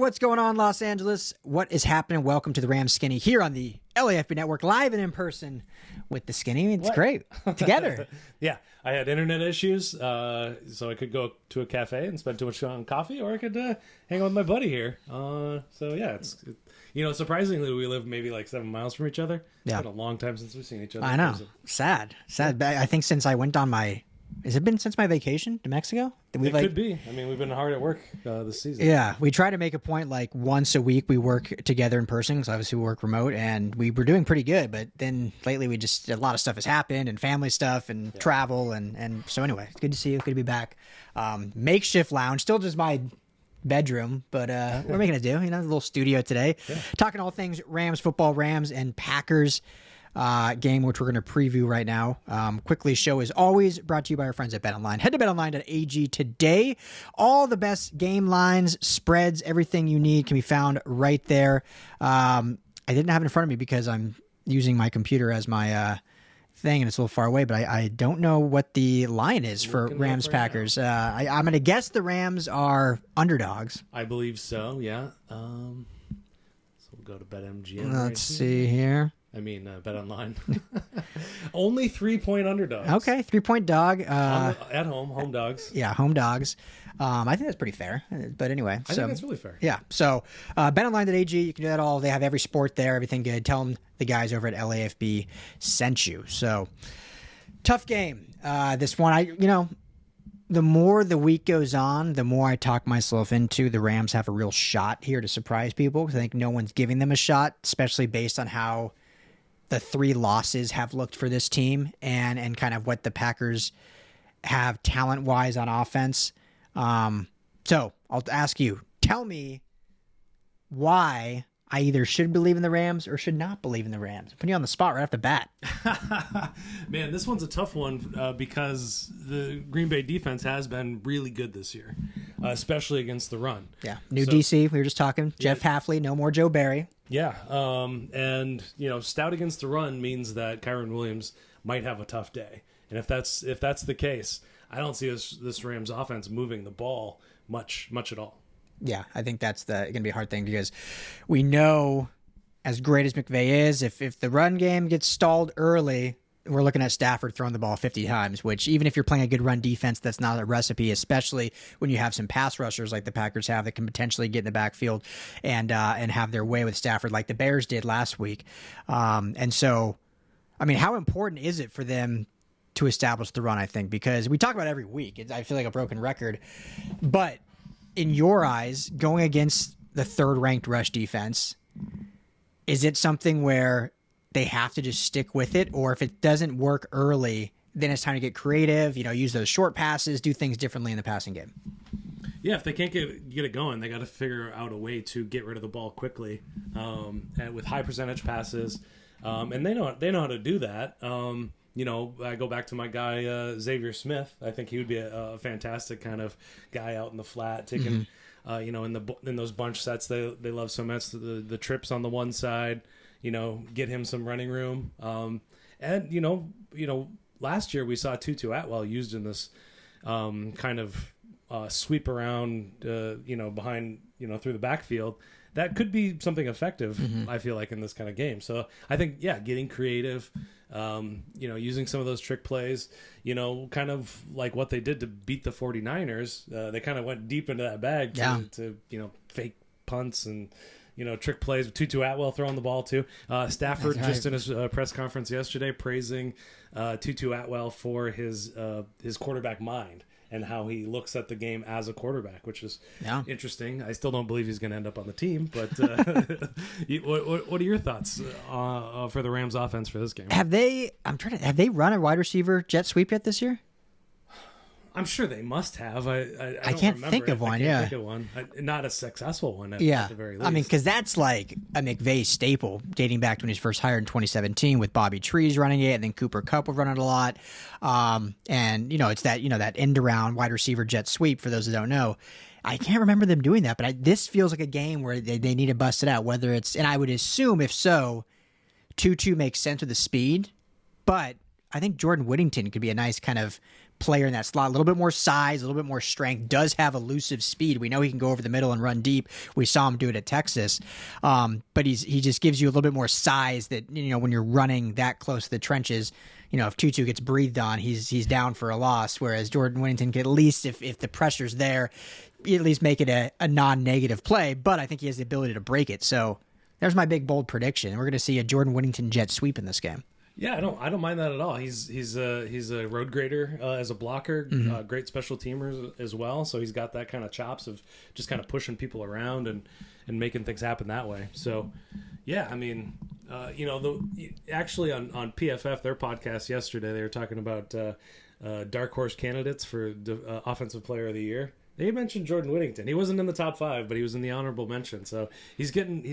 what's going on, Los Angeles? What is happening? Welcome to the Rams Skinny here on the LAFB Network, live and in person with the Skinny. It's great. Together. Yeah, I had internet issues, so I could go to a cafe and spend too much time on coffee, or I could hang out with my buddy here. So yeah, surprisingly, we live maybe like 7 miles from each other. It's been a long time since we've seen each other. I know. Sad. But I think since I went on my... Has it been since my vacation to Mexico? It could be. I mean, we've been hard at work this season. Yeah, we try to make a point like once a week we work together in person because obviously we work remote, and we were doing pretty good. But then lately a lot of stuff has happened and family stuff and travel. And so anyway, it's good to see you. Good to be back. Makeshift lounge, still just my bedroom, but we're making it do. A little studio today. Yeah. Talking all things Rams football, Rams and Packers. Game, which we're going to preview right now. Quickly, show is always brought to you by our friends at BetOnline. Head to betonline.ag today. All the best game lines, spreads, everything you need can be found right there. I didn't have it in front of me because I'm using my computer as my thing, and it's a little far away, but I don't know what the line is for Rams Packers. I'm going to guess the Rams are underdogs. I believe so, yeah. So we'll go to BetMGM. Let's see here. I mean, Bet Online. Only 3-point underdogs. Okay, 3-point dog. At home dogs. Yeah, home dogs. I think that's pretty fair. But anyway. I think that's really fair. Yeah. So, betonline.ag, you can do that all. They have every sport there, everything good. Tell them the guys over at LAFB sent you. So, tough game. This one, the more the week goes on, the more I talk myself into the Rams have a real shot here to surprise people because I think no one's giving them a shot, especially based on how the 3 losses have looked for this team and kind of what the Packers have talent-wise on offense. So I'll ask you, tell me why I either should believe in the Rams or should not believe in the Rams. I'm putting you on the spot right off the bat. Man, this one's a tough one because the Green Bay defense has been really good this year, especially against the run. Yeah, new DC, we were just talking. Jeff Hafley, no more Joe Barry. Yeah, and stout against the run means that Kyron Williams might have a tough day, and if that's the case, I don't see this Rams offense moving the ball much at all. Yeah, I think that's going to be a hard thing because we know, as great as McVay is, if the run game gets stalled early, we're looking at Stafford throwing the ball 50 times, which even if you're playing a good run defense, that's not a recipe, especially when you have some pass rushers like the Packers have that can potentially get in the backfield and have their way with Stafford like the Bears did last week. And so, I mean, how important is it for them to establish the run, I think? Because we talk about it every week. I feel like a broken record. But in your eyes, going against the third-ranked rush defense, is it something where they have to just stick with it, or if it doesn't work early, then it's time to get creative, use those short passes, do things differently in the passing game? Yeah, if they can't get it going, they got to figure out a way to get rid of the ball quickly, and with high percentage passes, and they know how to do that. I go back to my guy Xavier Smith. I think he would be a fantastic kind of guy out in the flat, taking in those bunch sets they love so much, the trips on the one side. Get him some running room. And last year we saw Tutu Atwell used in this kind of sweep around, behind, through the backfield. That could be something effective, I feel like, in this kind of game. So I think, getting creative, using some of those trick plays, kind of like what they did to beat the 49ers. They kind of went deep into that bag to fake punts and, trick plays with Tutu Atwell throwing the ball too. Stafford just in his press conference yesterday praising Tutu Atwell for his quarterback mind and how he looks at the game as a quarterback, which is interesting. I still don't believe he's going to end up on the team, but what are your thoughts for the Rams offense for this game? Have they run a wide receiver jet sweep yet this year? I'm sure they must have. I can't think of one. Think of one. Not a successful one. At the very least. I mean, because that's like a McVay staple dating back to when he was first hired in 2017 with Bobby Trees running it, and then Cooper Kupp would run it a lot. And it's that end around wide receiver jet sweep. For those who don't know, I can't remember them doing that, but this feels like a game where they need to bust it out. Whether it's, and I would assume if so, Tutu makes sense with the speed, but I think Jordan Whittington could be a nice kind of player in that slot. A little bit more size, a little bit more strength, does have elusive speed. We know he can go over the middle and run deep. We saw him do it at Texas. But he just gives you a little bit more size that, when you're running that close to the trenches, if Tutu gets breathed on, he's down for a loss. Whereas Jordan Whittington could, at least if the pressure's there, at least make it a non-negative play. But I think he has the ability to break it. So there's my big, bold prediction. We're going to see a Jordan Whittington jet sweep in this game. Yeah, I don't mind that at all. He's a road grader as a blocker, great special teamer as well. So he's got that kind of chops of just kind of pushing people around and making things happen that way. So yeah, I mean, actually on PFF, their podcast yesterday, they were talking about dark horse candidates for offensive player of the year. They mentioned Jordan Whittington. He wasn't in the top 5, but he was in the honorable mention. So he's getting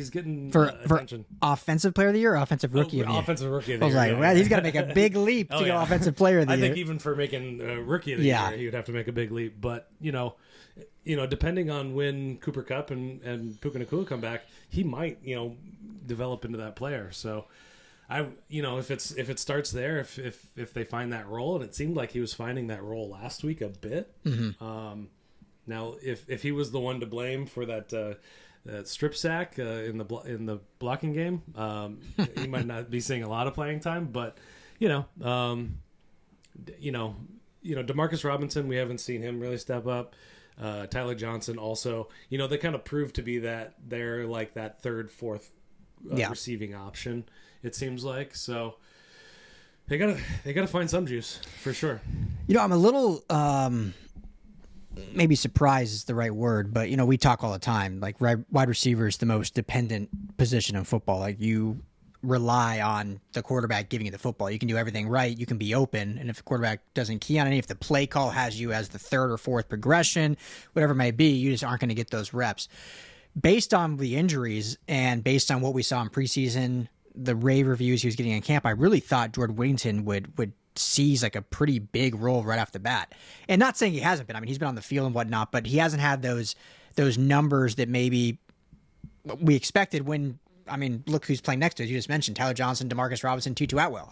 attention. Offensive player of the year or offensive rookie of the year? Offensive rookie of the year. I was like, well, he's got to make a big leap to go offensive player of the year. I think even for making rookie of the year, he would have to make a big leap. But, depending on when Cooper Kupp and Puka Nacua come back, he might, develop into that player. So if it starts there, if they find that role, and it seemed like he was finding that role last week a bit. Mm-hmm. Now, if he was the one to blame for that strip sack in the blocking game, he might not be seeing a lot of playing time. But Demarcus Robinson, we haven't seen him really step up. Tyler Johnson also, they kind of proved to be that they're like that third, fourth receiving option. It seems like so. They gotta find some juice for sure. I'm a little. Maybe surprise is the right word, but we talk all the time. Like wide receiver is the most dependent position in football. Like you rely on the quarterback giving you the football. You can do everything right. You can be open, and if the quarterback doesn't key on any, if the play call has you as the third or fourth progression, whatever it may be, you just aren't going to get those reps. Based on the injuries and based on what we saw in preseason, the rave reviews he was getting in camp, I really thought Jordan Whittington would seize like a pretty big role right off the bat. And not saying he hasn't been. I mean, he's been on the field and whatnot, but he hasn't had those numbers that maybe we expected when, look who's playing next to us. You just mentioned Tyler Johnson, Demarcus Robinson, Tutu Atwell.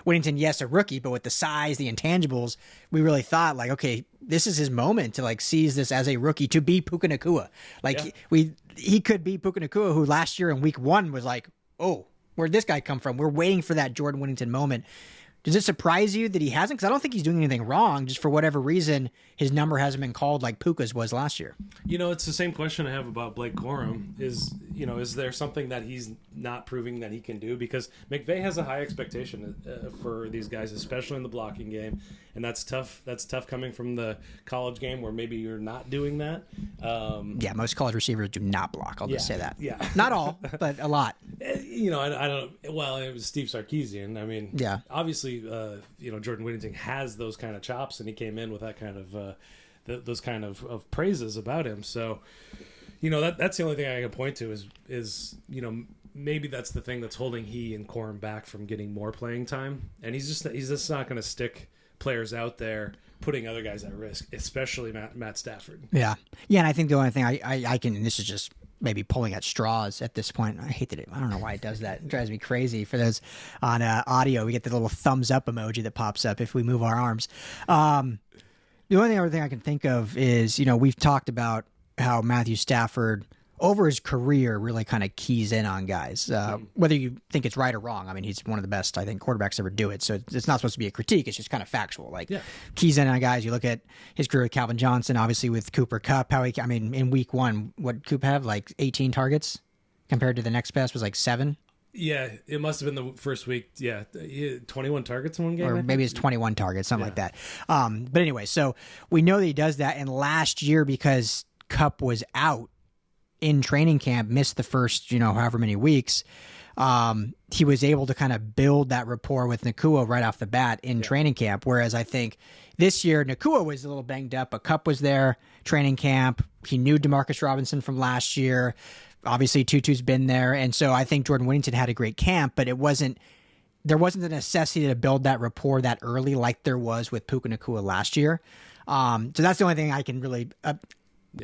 Whittington, yes, a rookie, but with the size, the intangibles, we really thought like, okay, this is his moment to like seize this as a rookie to be Puka Nacua. He could be Puka Nacua, who last year in week 1 was like, oh, where'd this guy come from? We're waiting for that Jordan Whittington moment. Does it surprise you that he hasn't? Because I don't think he's doing anything wrong. Just for whatever reason, his number hasn't been called like Puka's was last year. It's the same question I have about Blake Corum. Is there something that he's not proving that he can do? Because McVay has a high expectation for these guys, especially in the blocking game, and that's tough. That's tough coming from the college game where maybe you're not doing that. Most college receivers do not block. I'll just say that. Yeah, not all, but a lot. I don't. Well, it was Steve Sarkisian. Obviously. Jordan Whittington has those kind of chops, and he came in with that kind of those kind of praises about him. So, that's the only thing I can point to is maybe that's the thing that's holding he and Corum back from getting more playing time, and he's just not going to stick players out there putting other guys at risk, especially Matt Stafford. Yeah, and I think the only thing I can, and this is just maybe pulling at straws at this point. I hate that I don't know why it does that. It drives me crazy. For those on audio, we get the little thumbs up emoji that pops up if we move our arms. The only other thing I can think of is, we've talked about how Matthew Stafford over his career really kind of keys in on guys, whether you think it's right or wrong. He's one of the best, I think, quarterbacks ever do it. So it's not supposed to be a critique. It's just kind of factual. Keys in on guys. You look at his career with Calvin Johnson, obviously with Cooper Kupp, in week 1, what Coop have, 18 targets compared to the next best was 7. Yeah, it must have been the first week. Yeah, 21 targets in one game. Or maybe it's 21 targets, something like that. But anyway, so we know that he does that. And last year, because Kupp was out in training camp, missed the first, however many weeks, he was able to kind of build that rapport with Nacua right off the bat in training camp. Whereas I think this year, Nacua was a little banged up, but Kupp was there, training camp. He knew Demarcus Robinson from last year. Obviously, Tutu's been there. And so I think Jordan Whittington had a great camp, but there wasn't the necessity to build that rapport that early like there was with Puka Nacua last year. So that's the only thing I can really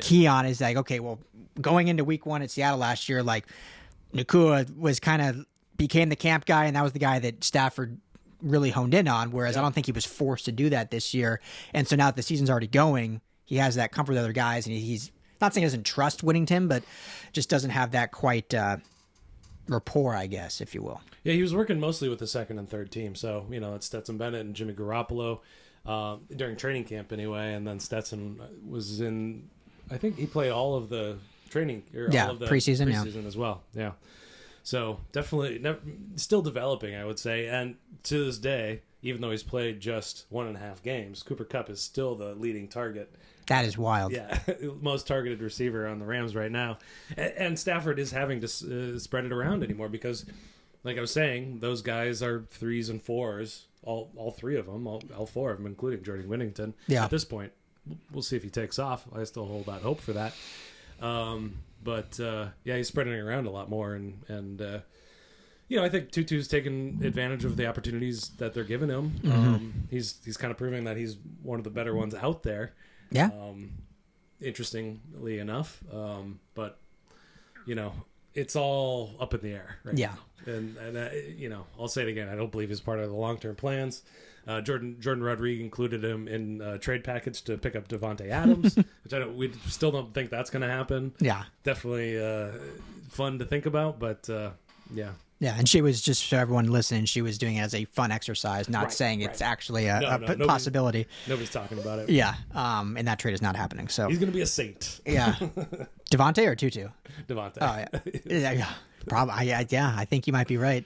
key on is okay, well, going into week 1 at Seattle last year, Nacua was became the camp guy, and that was the guy that Stafford really honed in on, whereas I don't think he was forced to do that this year. And so now that the season's already going, he has that comfort with other guys, and he's not saying he doesn't trust Whittington, but just doesn't have that quite rapport, I guess, if you will. Yeah, he was working mostly with the second and third team. So, it's Stetson Bennett and Jimmy Garoppolo during training camp anyway. And then Stetson was in, I think he played all of the training, or all of the preseason as well. Yeah. So definitely still developing, I would say. And to this day, even though he's played just 1.5 games, Cooper Kupp is still the leading target. That is wild. Yeah, most targeted receiver on the Rams right now. And Stafford is having to spread it around anymore because, like I was saying, those guys are 3s and 4s, all three of them, all four of them, including Jordan Whittington. Yeah. At this point, we'll see if he takes off. I still hold out hope for that. But he's spreading it around a lot more, and I think Tutu's taken advantage of the opportunities that they're giving him. Mm-hmm. He's kind of proving that he's one of the better ones out there. Yeah. Interestingly enough, but it's all up in the air right now. And I'll say it again. I don't believe he's part of the long-term plans. Jordan Rodriguez included him in a trade package to pick up Devontae Adams, which we still don't think that's going to happen. Yeah, definitely fun to think about, but yeah. Yeah, and she was, just for everyone listening, she was doing it as a fun exercise, not saying it's actually a possibility. Nobody's talking about it. Yeah, and that trade is not happening. So he's going to be a saint. Yeah, Devontae or Tutu? Devontae. Oh yeah. Probably. I think you might be right.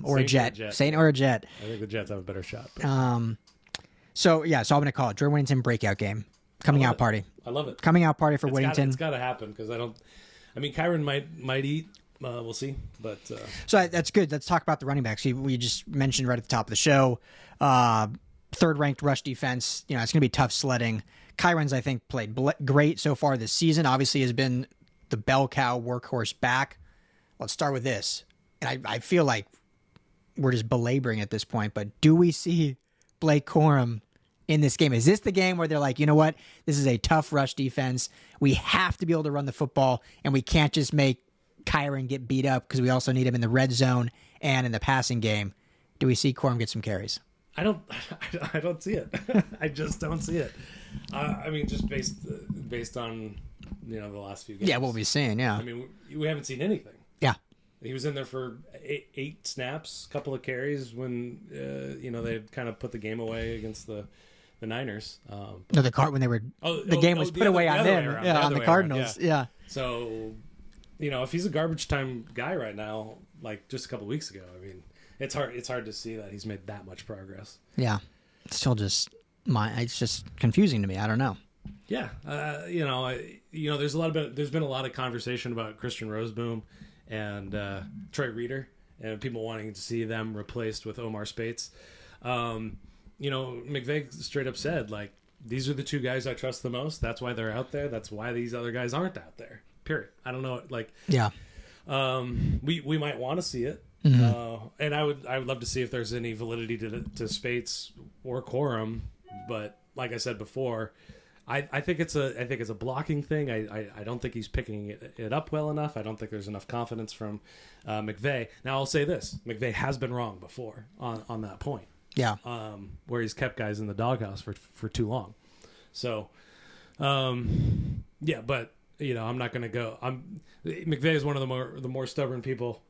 Or a Jet. Saint or a Jet. I think the Jets have a better shot. But. So I'm going to call it Jordan Whittington breakout game. Coming out party. I love it. Coming out party for Whittington. It's got to happen because Kyron might eat. We'll see, but so that's good. Let's talk about the running backs. We just mentioned right at the top of the show, third-ranked rush defense. It's going to be tough sledding. Kyron's, I think, played great so far this season. Obviously, has been the bell cow workhorse back. Let's start with this, and I feel like we're just belaboring at this point. But do we see Blake Corum in this game? Is this the game where they're like, you know what, this is a tough rush defense. We have to be able to run the football, and we can't just make Kyron get beat up because we also need him in the red zone and in the passing game. Do we see Corum get some carries? I don't see it. I just don't see it. Just based on the last few games. Yeah, what we've seen. Yeah, we haven't seen anything. Yeah, he was in there for eight snaps, couple of carries when they kind of put the game away against the Niners. No, when they were the game was put away on them. On the Cardinals. Yeah. So. If he's a garbage time guy right now, like just a couple of weeks ago, it's hard to see that he's made that much progress. Yeah, it's still just it's just confusing to me. I don't know. Yeah, there's been a lot of conversation about Christian Roseboom and Troy Reeder, and people wanting to see them replaced with Omar Spates. McVay straight up said, like, these are the two guys I trust the most. That's why they're out there. That's why these other guys aren't out there. Period. I don't know. We might want to see it, and I would love to see if there's any validity to Spates or Corum. But like I said before, I think it's a blocking thing. I don't think he's picking it up well enough. I don't think there's enough confidence from McVay. Now I'll say this: McVay has been wrong before on that point. Yeah. Where he's kept guys in the doghouse for too long. So, but. I'm not going to go. McVay is one of the more stubborn people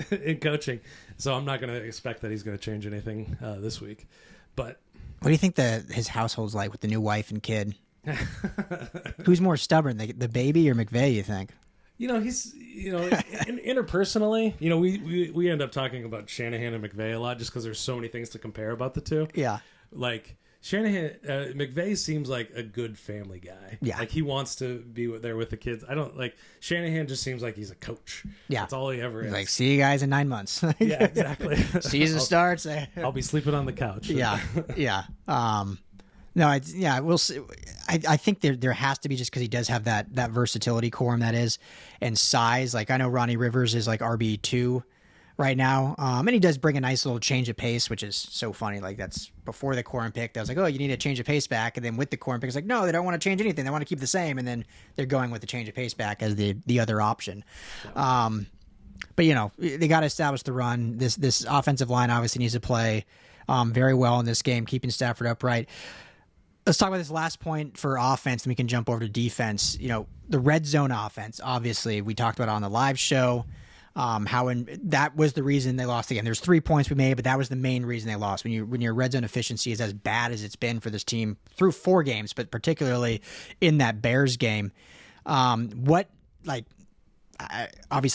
in coaching, so I'm not going to expect that he's going to change anything this week. But what do you think his household's like with the new wife and kid? Who's more stubborn, the baby or McVay? You think? He's interpersonally. We end up talking about Shanahan and McVay a lot just because there's so many things to compare about the two. Yeah, like. McVay seems like a good family guy. Yeah. Like he wants to be there with the kids. I don't like Shanahan just seems like he's a coach. Yeah. That's all he ever is. Like, see you guys in 9 months. Yeah, exactly. Season starts. I'll be sleeping on the couch. Yeah. Yeah. We'll see. I think there has to be, just because he does have that versatility, Corum, that is, and size. Like, I know Ronnie Rivers is like RB2 right now. And he does bring a nice little change of pace, which is so funny. Like, that's before the Corum pick. I was like, oh, you need a change of pace back. And then with the Corum pick, it's like, no, they don't want to change anything. They want to keep the same. And then they're going with the change of pace back as the other option. Yeah. But, they got to establish the run. This offensive line obviously needs to play very well in this game, keeping Stafford upright. Let's talk about this last point for offense, and we can jump over to defense. The red zone offense, obviously, we talked about it on the live show, that was the reason they lost again. There's 3 points we made, but that was the main reason they lost. When your red zone efficiency is as bad as it's been for this team through 4 games, but particularly in that Bears game, obviously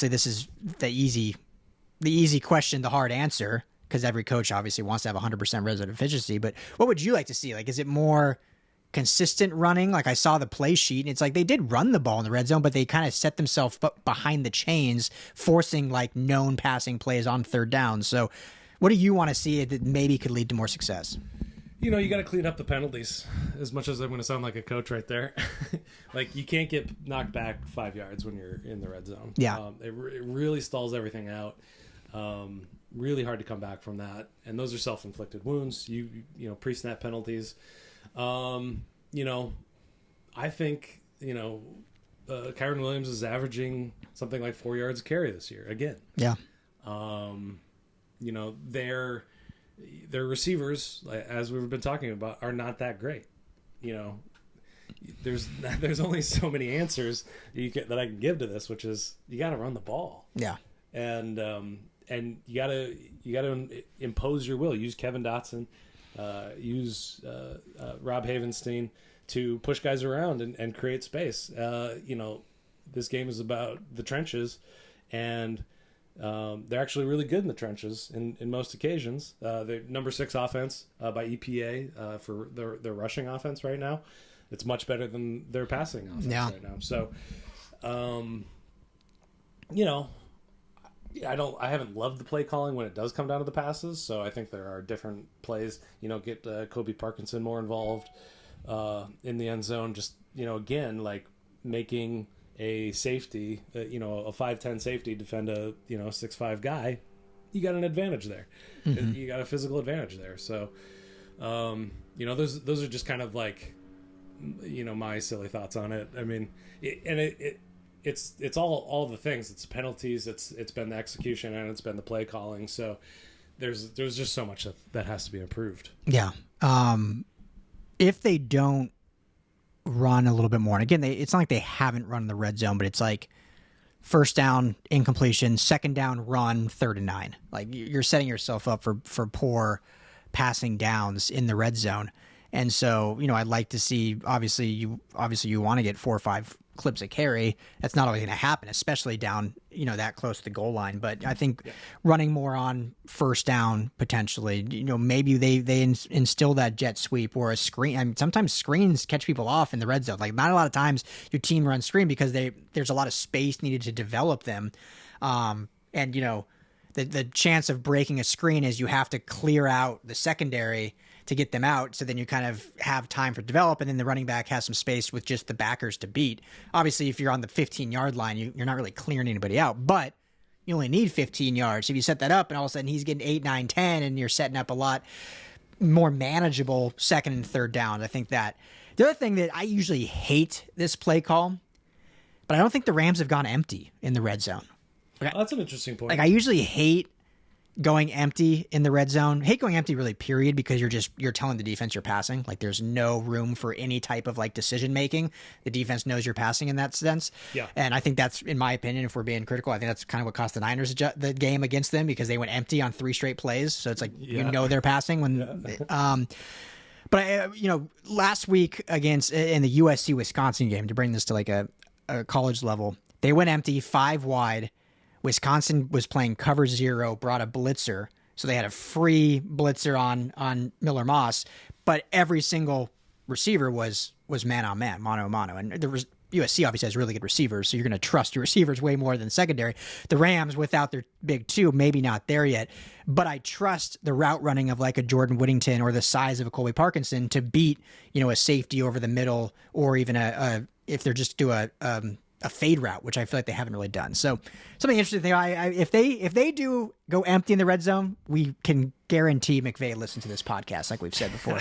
this is the easy question, the hard answer, because every coach obviously wants to have 100% red zone efficiency. But what would you like to see? Is it more consistent running? I saw the play sheet, and it's they did run the ball in the red zone, but they kind of set themselves behind the chains, forcing known passing plays on third down. So what do you want to see that maybe could lead to more success? You got to clean up the penalties, as much as I'm going to sound like a coach right there. You can't get knocked back 5 yards when you're in the red zone. Yeah. It really stalls everything out. Really hard to come back from that. And those are self-inflicted wounds. Pre-snap penalties. I think, Kyron Williams is averaging something like 4 yards a carry this year again. Yeah. Their receivers, as we've been talking about, are not that great. There's only so many answers that I can give to this, which is you got to run the ball. Yeah. And you got to impose your will. Use Kevin Dotson. Use Rob Havenstein to push guys around and create space. This game is about the trenches, and they're actually really good in the trenches in most occasions. They're number 6 offense by EPA for their rushing offense right now. It's much better than their passing offense right now. So, I haven't loved the play calling when it does come down to the passes. So I think there are different plays. Get Kobe Parkinson more involved in the end zone. Just again, making a safety, a 5'10" safety defend a 6'5" guy. You got an advantage there. Mm-hmm. You got a physical advantage there. So those are just kind of my silly thoughts on it. I mean, it's all the things. It's penalties. It's been the execution, and it's been the play calling. So there's just so much that has to be improved. Yeah. If they don't run a little bit more, and again, it's not like they haven't run in the red zone, but it's first down, incompletion, second down, run, 3rd and 9. You're setting yourself up for poor passing downs in the red zone. And so, I'd like to see, obviously you want to get 4 or 5 clips a carry. That's not always going to happen, especially down, that close to the goal line. But I think running more on first down, potentially, maybe they instill that jet sweep or a screen. I mean, sometimes screens catch people off in the red zone. Not a lot of times your team runs screen because there's a lot of space needed to develop them. The chance of breaking a screen is you have to clear out the secondary to get them out, so then you kind of have time for develop, and then the running back has some space with just the backers to beat. Obviously, if you're on the 15-yard line, you're not really clearing anybody out, but you only need 15 yards. If you set that up and all of a sudden he's getting 8, 9, 10, and you're setting up a lot more manageable second and third down, I think that. The other thing that I usually hate this play call, but I don't think the Rams have gone empty in the red zone. That's an interesting point. I usually hate going empty in the red zone. Hate going empty, really, period, because you're telling the defense you're passing. There's no room for any type of decision making. The defense knows you're passing in that sense. Yeah. And I think that's, in my opinion, if we're being critical, I think that's kind of what cost the Niners the game against them, because they went empty on 3 straight plays. So it's they're passing when. But last week in the USC Wisconsin game, to bring this to a college level, they went empty 5 wide. Wisconsin was playing cover 0, brought a blitzer, so they had a free blitzer on Miller Moss, but every single receiver was man on man, mano a mano, and USC obviously has really good receivers, so you're going to trust your receivers way more than secondary. The Rams, without their big 2, maybe not there yet, but I trust the route running of a Jordan Whittington or the size of a Colby Parkinson to beat a safety over the middle, or even if they're just do a fade route, which I feel like they haven't really done. So something interesting. If they do go empty in the red zone, we can guarantee McVay listen to this podcast, like we've said before.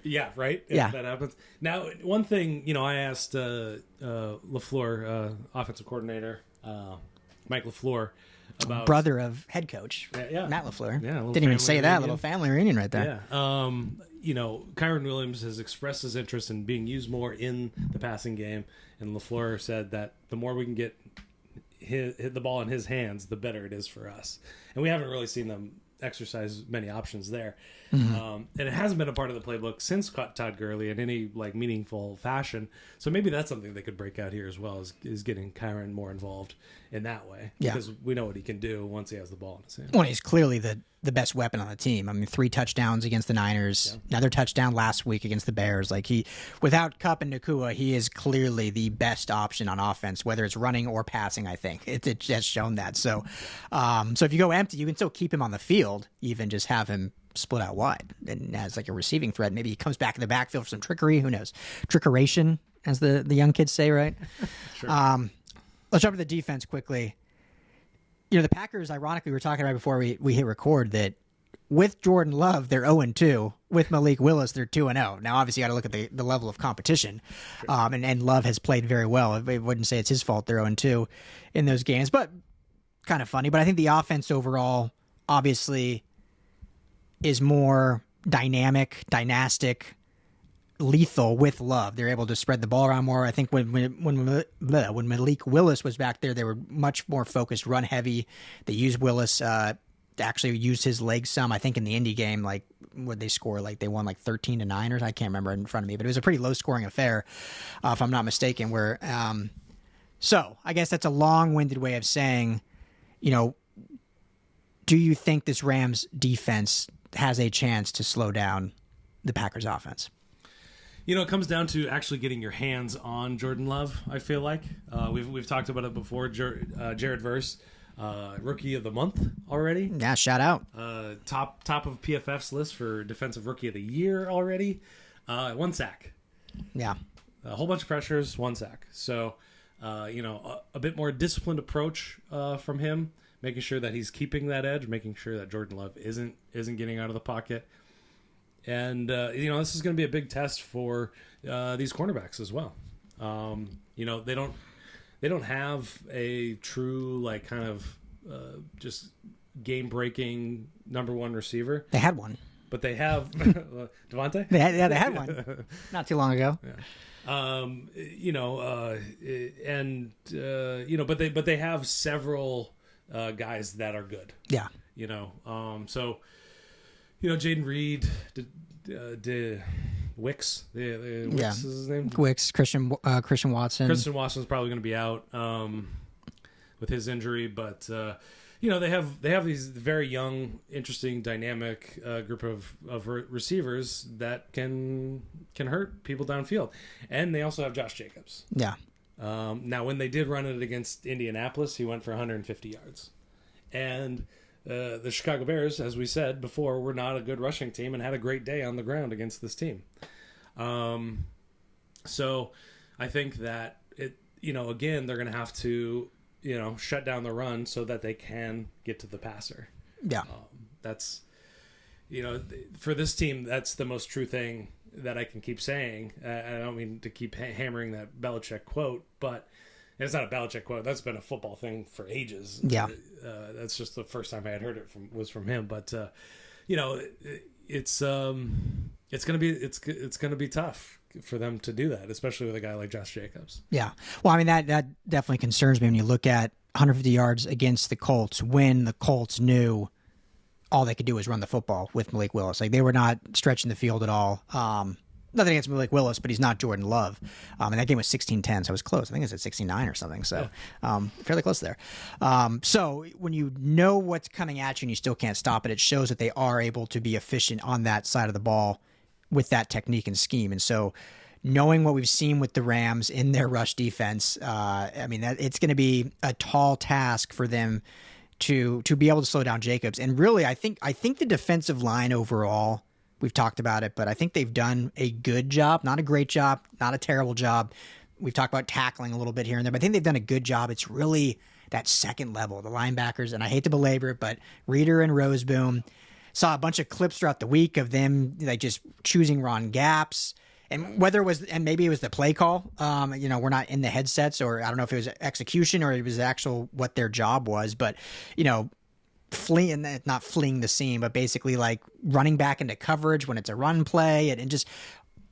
Yeah, right. Yeah, if that happens. Now, one thing I asked LaFleur, offensive coordinator, Mike LaFleur, about brother of head coach Matt LaFleur. Yeah, didn't even say that. reunion. Little family reunion right there. Yeah. Kyron Williams has expressed his interest in being used more in the passing game, and LaFleur said that the more we can get hit the ball in his hands, the better it is for us. And we haven't really seen them exercise many options there. And it hasn't been a part of the playbook since Todd Gurley in any meaningful fashion. So maybe that's something they could break out here as well, is getting Kyron more involved in that way. Yeah. Because we know what he can do once he has the ball in his hand. Well, he's clearly the best weapon on the team. I mean, 3 touchdowns against the Niners, another touchdown last week against the Bears. Without Kupp and Nakua, he is clearly the best option on offense, whether it's running or passing. I think it has shown that. So, so if you go empty, you can still keep him on the field, even just have him split out wide and as a receiving threat. Maybe he comes back in the backfield for some trickery. Who knows? Trickeration, as the young kids say, right? Sure. Let's jump to the defense quickly. The Packers, ironically, we were talking about before we hit record that with Jordan Love, they're 0-2. With Malik Willis, they're 2-0. Now, obviously, you got to look at the level of competition. Sure. And Love has played very well. I wouldn't say it's his fault they're 0-2 in those games, but kind of funny. But I think the offense overall, obviously, is more dynamic, dynastic, lethal with Love. They're able to spread the ball around more. I think when Malik Willis was back there, they were much more focused, run heavy. They used Willis to actually use his legs some. I think in the Indy game, what they score, they won 13-9 or I can't remember in front of me, but it was a pretty low scoring affair, if I'm not mistaken. So I guess that's a long-winded way of saying, do you think this Rams defense has a chance to slow down the Packers offense? It comes down to actually getting your hands on Jordan Love, I feel like. We've talked about it before. Jared Verse, Rookie of the Month already. Yeah, shout out. Top of PFF's list for Defensive Rookie of the Year already. 1 sack. Yeah. A whole bunch of pressures, 1 sack. So, a bit more disciplined approach from him, making sure that he's keeping that edge, making sure that Jordan Love isn't getting out of the pocket. And, this is going to be a big test for these cornerbacks as well. They don't have a true, just game-breaking number one receiver. They had one. But they have Devontae? They had one not too long ago. Yeah. But they have several guys that are good. Yeah. Jaden Reed, Wicks. Wicks is his name? Wicks, Christian Watson. Christian Watson's probably going to be out with his injury, but they have these very young, interesting, dynamic group of receivers that can hurt people downfield, and they also have Josh Jacobs. Yeah. Now, when they did run it against Indianapolis, he went for 150 yards, and the Chicago Bears, as we said before, were not a good rushing team and had a great day on the ground against this team. So I think that again, they're going to have to, shut down the run so that they can get to the passer. Yeah. That's, for this team, that's the most true thing that I can keep saying. I don't mean to keep hammering that Belichick quote, but it's not a Belichick quote. That's been a football thing for ages. Yeah. That's just the first time I had heard it was from him. But, it's going to be tough for them to do that, especially with a guy like Josh Jacobs. Yeah. Well, I mean, that definitely concerns me when you look at 150 yards against the Colts when the Colts knew all they could do was run the football with Malik Willis. They were not stretching the field at all. Nothing against Malik Willis, but he's not Jordan Love. And that game was 16-10, so it was close. I think it was at 69 or something, so fairly close there. So when you know what's coming at you and you still can't stop it, it shows that they are able to be efficient on that side of the ball with that technique and scheme. And so knowing what we've seen with the Rams in their rush defense, it's going to be a tall task for them to be able to slow down Jacobs. And really, I think the defensive line overall, we've talked about it, but I think they've done a good job, not a great job, not a terrible job. We've talked about tackling a little bit here and there, but I think they've done a good job. It's really that second level, the linebackers, and I hate to belabor it, but Reeder and Roseboom, saw a bunch of clips throughout the week of them just choosing wrong gaps and whether it was, and maybe it was the play call, we're not in the headsets, or I don't know if it was execution or it was actual what their job was, but, not fleeing the seam, but basically like running back into coverage when it's a run play and just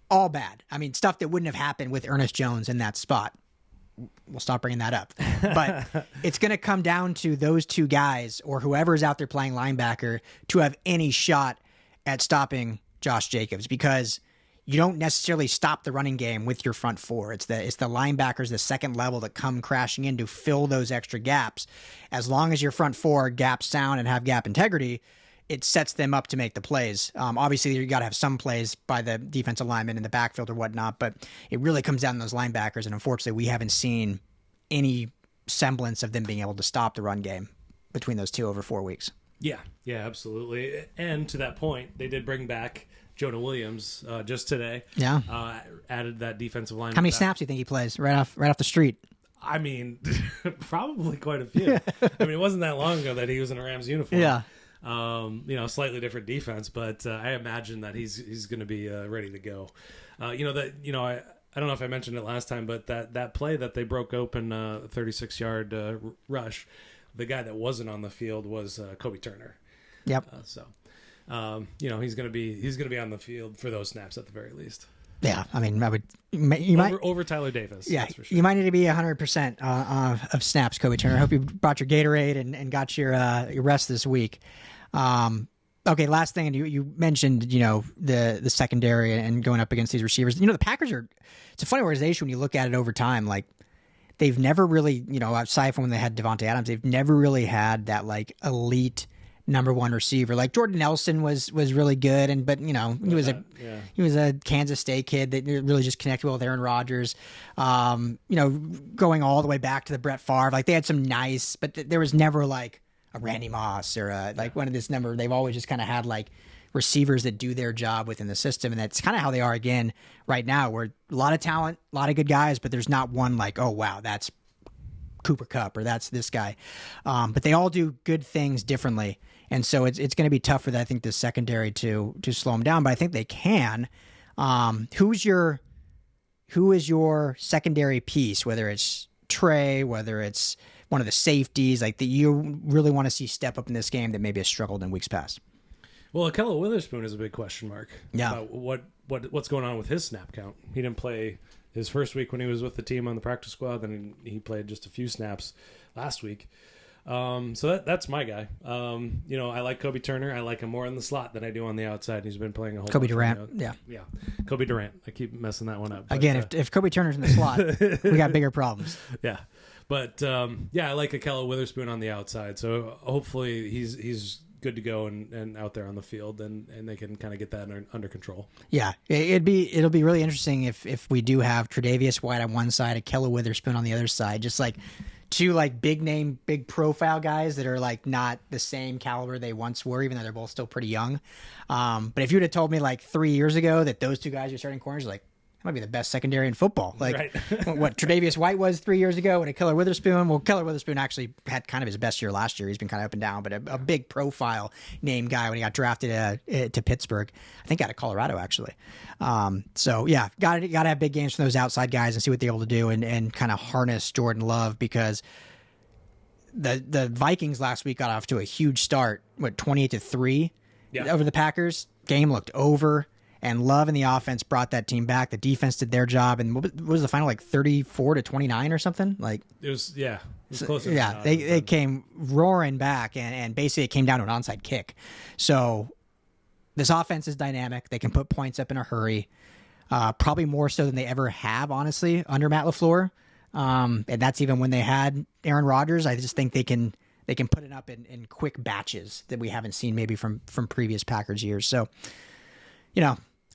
all bad. I mean, stuff that wouldn't have happened with Ernest Jones in that spot. We'll stop bringing that up, but it's going to come down to those two guys or whoever's out there playing linebacker to have any shot at stopping Josh Jacobs, because you don't necessarily stop the running game with your front four. It's the linebackers, the second level, that come crashing in to fill those extra gaps. As long as your front four are gap sound and have gap integrity, it sets them up to make the plays. Obviously, you got to have some plays by the defensive lineman in the backfield or whatnot, but it really comes down to those linebackers, and unfortunately, we haven't seen any semblance of them being able to stop the run game between those two over 4 weeks. Yeah, absolutely. And to that point, they did bring back Jonah Williams just today. Yeah. Added that defensive line. How many snaps do you think he plays right off the street? I mean, probably quite a few. I mean, it wasn't that long ago that he was in a Rams uniform. Yeah. Slightly different defense, but I imagine that he's going to be ready to go. I don't know if I mentioned it last time, but that play that they broke open, 36-yard rush, the guy that wasn't on the field was Kobe Turner. Yep. He's going to be on the field for those snaps at the very least. Yeah, I mean, over Tyler Davis. Yeah, that's for sure. You might need to be 100% of snaps, Kobe Turner. I hope you brought your Gatorade and got your rest this week. Okay, last thing, and you mentioned the secondary and going up against these receivers. The Packers it's a funny organization when you look at it over time. Like, they've never really, aside from when they had Devontae Adams, they've never really had that like elite number one receiver. Like Jordan Nelson was really good, but he was a Kansas State kid that really just connected well with Aaron Rodgers. Going all the way back to the Brett Favre, like they had some nice, but there was never like a Randy Moss or one of this number. They've always just kind of had like receivers that do their job within the system, and that's kind of how they are again right now. Where a lot of talent, a lot of good guys, but there's not one like, oh wow, that's Cooper Kupp or that's this guy. But they all do good things differently. And so it's going to be tough for, I think, the secondary to slow them down, but I think they can. Who is your secondary piece, whether it's Trey, whether it's one of the safeties, like that you really want to see step up in this game that maybe has struggled in weeks past? Well, Akello Witherspoon is a big question mark. Yeah. What's going on with his snap count? He didn't play his first week when he was with the team on the practice squad. Then he played just a few snaps last week. So that's my guy. I like Kobe Turner. I like him more in the slot than I do on the outside. He's been playing a whole Kobe bunch Durant. Yeah. Kobe Durant. I keep messing that one up. But, again, if Kobe Turner's in the slot, we got bigger problems. Yeah. But I like Akello Witherspoon on the outside. So hopefully he's good to go and out there on the field, and they can kind of get that under control. Yeah, it'll be really interesting if we do have Tre'Davious White on one side, Akello Witherspoon on the other side, just like two like big name, big profile guys that are like not the same caliber they once were, even though they're both still pretty young. But if you would have told me like 3 years ago that those two guys are starting corners, like, that might be the best secondary in football. Like right. What Tre'Davious White was 3 years ago, and Akello Witherspoon. Well, Akello Witherspoon actually had kind of his best year last year. He's been kind of up and down, but a big profile name guy when he got drafted to Pittsburgh. I think out of Colorado actually. So yeah, got to have big games from those outside guys and see what they're able to do and kind of harness Jordan Love, because the Vikings last week got off to a huge start. 28-3 over the Packers. Game looked over. And Love and the offense brought that team back. The defense did their job, and what was the final, like 34-29 or something? Like it was close. Yeah, they came roaring back, and basically it came down to an onside kick. So this offense is dynamic. They can put points up in a hurry, probably more so than they ever have, honestly, under Matt LaFleur. And that's even when they had Aaron Rodgers. I just think they can put it up in quick batches that we haven't seen maybe from previous Packers years. So,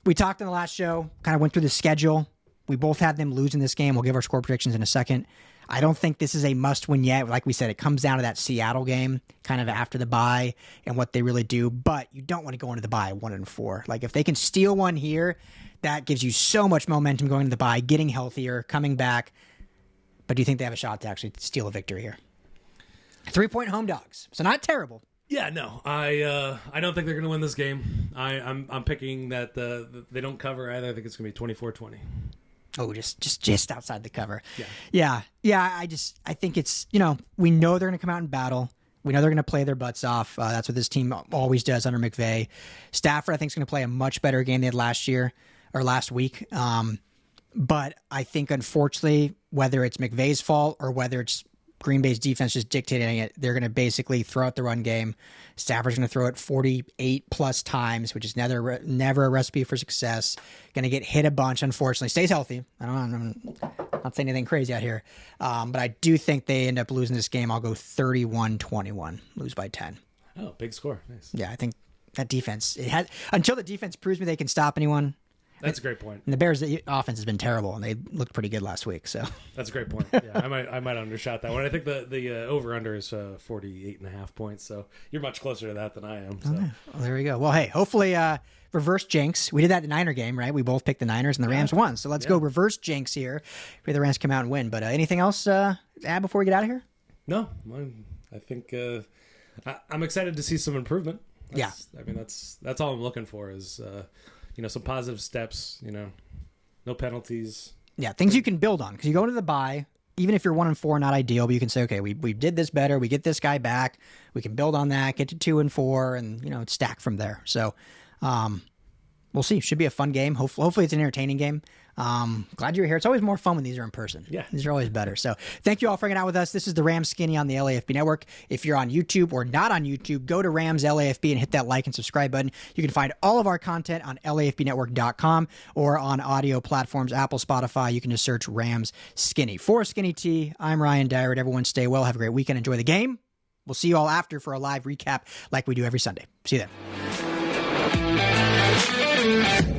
we talked in the last show, kind of went through the schedule. We both had them losing this game. We'll give our score predictions in a second. I don't think this is a must-win yet. Like we said, it comes down to that Seattle game, kind of after the bye and what they really do. But you don't want to go into the bye 1-4. Like if they can steal one here, that gives you so much momentum going into the bye, getting healthier, coming back. But do you think they have a shot to actually steal a victory here? 3-point home dogs. So not terrible. Yeah, no, I don't think they're going to win this game. I'm picking that they don't cover either. I think it's going to be 24-20. Oh, just outside the cover. Yeah. Yeah. I think it's, we know they're going to come out in battle. We know they're going to play their butts off. That's what this team always does under McVay. Stafford, I think, is going to play a much better game than last year or last week. But I think, unfortunately, whether it's McVay's fault or whether it's Green Bay's defense just dictating it, they're going to basically throw out the run game. Stafford's going to throw it 48 plus times, which is never a recipe for success. Going to get hit a bunch, unfortunately. Stays healthy. I'm not saying anything crazy out here. But I do think they end up losing this game. I'll go 31-21, lose by 10. Oh, big score. Nice. Yeah, I think that defense, until the defense proves me they can stop anyone. That's a great point. And the Bears' offense has been terrible, and they looked pretty good last week. So that's a great point. Yeah, I might undershot that one. I think the over under is 48.5 points. So you're much closer to that than I am. So. Okay. Well, there we go. Well, hey, hopefully reverse jinx. We did that in the Niner game, right? We both picked the Niners, and the Rams won. So let's go reverse jinx here. Maybe the Rams come out and win. But anything else to add before we get out of here? No, I think I'm excited to see some improvement. I mean that's all I'm looking for is. Some positive steps, no penalties. Yeah, things you can build on. Because you go into the bye, even if you're 1-4, not ideal, but you can say, okay, we did this better. We get this guy back. We can build on that, get to 2-4, and, stack from there. So we'll see. Should be a fun game. Hopefully it's an entertaining game. Glad you're here. It's always more fun when these are in person. Yeah. These are always better. So thank you all for hanging out with us. This is the Rams Skinny on the LAFB Network. If you're on YouTube or not on YouTube, go to Rams LAFB and hit that like and subscribe button. You can find all of our content on LAFBnetwork.com or on audio platforms, Apple, Spotify. You can just search Rams Skinny. For Skinny T, I'm Ryan Dyrud. Everyone stay well. Have a great weekend. Enjoy the game. We'll see you all after for a live recap like we do every Sunday. See you then.